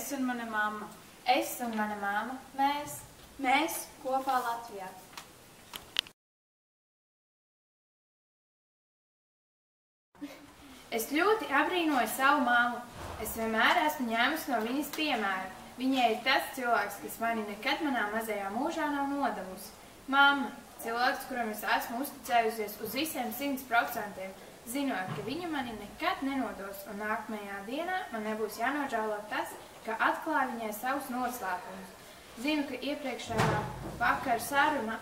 Es un mana mamma. Es un mana mamma. Mēs. Mēs kopā Latvijā. Es ļoti abrīnoju savu mammu. Es vienmēr esmu ņēmusi no viņas piemēru. Viņa ir tas cilvēks, kas mani nekad manā mazajā mūžā nav nodevusi. Mamma, cilvēks, kuram es esmu uzticējusies uz visiem 100%, zinot, ka viņa mani nekad nenodos, un nākamajā dienā man nebūs jānožēlo tas, ka atklāja viņai savus noslēpumus. Zinu, ka iepriekšējā vakara saruna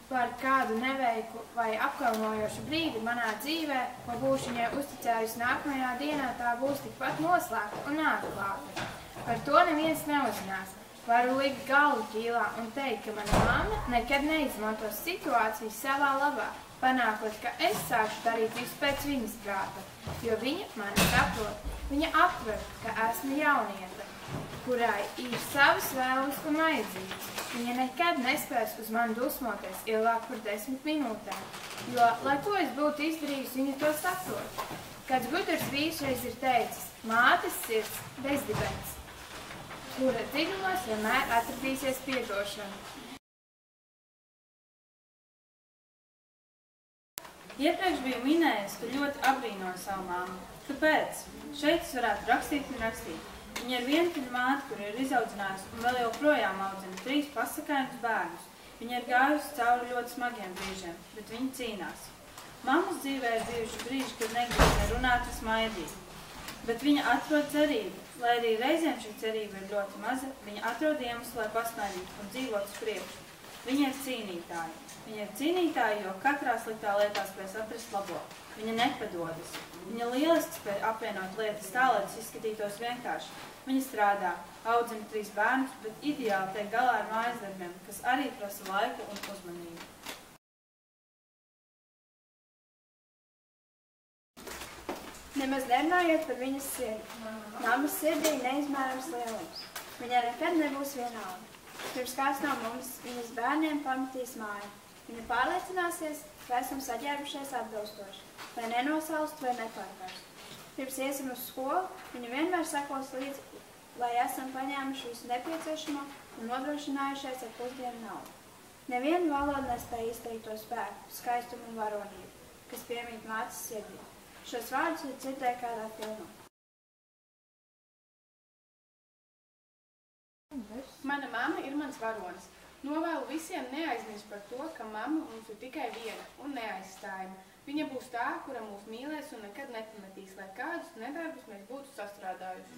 par kādu neveiku vai apkaunojošu brīdi manā dzīvē, ko būšu viņai uzticējusi nākamajā dienā, tā būs tikpat noslēgta un atklāta. Par to neviens neuzzinās. Varu likt galvu ķīlā un teikt, ka mana mamma nekad neizmantos situācijas savā labā, panākot, ka es sākšu darīt visu pēc viņas prāta, jo viņa mani saprot. Viņa aptver, ka esmu jaunieta, kurai ir savas vēlmes un vajadzības. Viņa nekad nespēs uz mani dusmoties ilgāk par 10 minūtēm, jo, lai ko es būtu izdarījusi, viņa to saprot. Kāds gudrs vīrs reiz ir teicis, mātes sirds bezdibens, kura dziļumos vienmēr atradīsies piedošana. Iepriekš biju minējusi, ka ļoti abrīnoju savu mammu. Kāpēc? Šeit es varētu rakstīt un rakstīt. Viņa ir vientuļa māte, kur ir izaudzinājusi un vēl joprojām audzina 3 pasakainus bērnus. Viņa ir gājusi cauri ļoti smagiem brīžiem, bet viņa cīnās. Mammas dzīvē ir bijuši brīži, kad negrib ne runāt, ne smaidīt. Bet viņa atrod cerību. Lai arī reizēm šī cerība ir ļoti maza, viņa atrod iemeslu, lai pasmaidītu un dzīvot uz priekšu. Viņa ir cīnītāja. Viņa ir cīnītāja, jo katrā sliktā lietā spēs atrast labo. Viņa nepadodas. Viņa lieliski spēj apvienot lietas tā, lai tas izskatītos vienkārši. Viņa strādā, audzina 3 bērnus, bet ideāli tiek galā ar mājas darbiem, kas arī prasa laiku un uzmanību. Nemaz nerunājiet par viņas sirdi. Mammas sirdī neizmērams lielums. Viņai nekad nebūs vienalga. Pirms kāds no mums viņas bērniem pametīs māju. Viņa pārliecināsies, vai esam saģērbušies atbilstoši, vai nenosalst vai nepārkārst. Pirms iesim uz skolu, viņa vienmēr sekos līdzi, lai esam paņēmuši visu nepieciešamo un nodrošinājušies ar pusdienu naudu. Neviena valoda nespēja izteikt to spēku, skaistumu un varonību, kas piemīt mātes sirdī. Šos vārdus ir dzirdēju kādā filmā. Mana mamma ir mans varonis. Novēlu visiem neaizmirst par to, ka mamma mums ir tikai viena un neaizstājama. Viņa būs tā, kura mūs mīlēs un nekad nepametīs, lai kādus nedarbus mēs būtu sastrādājuši.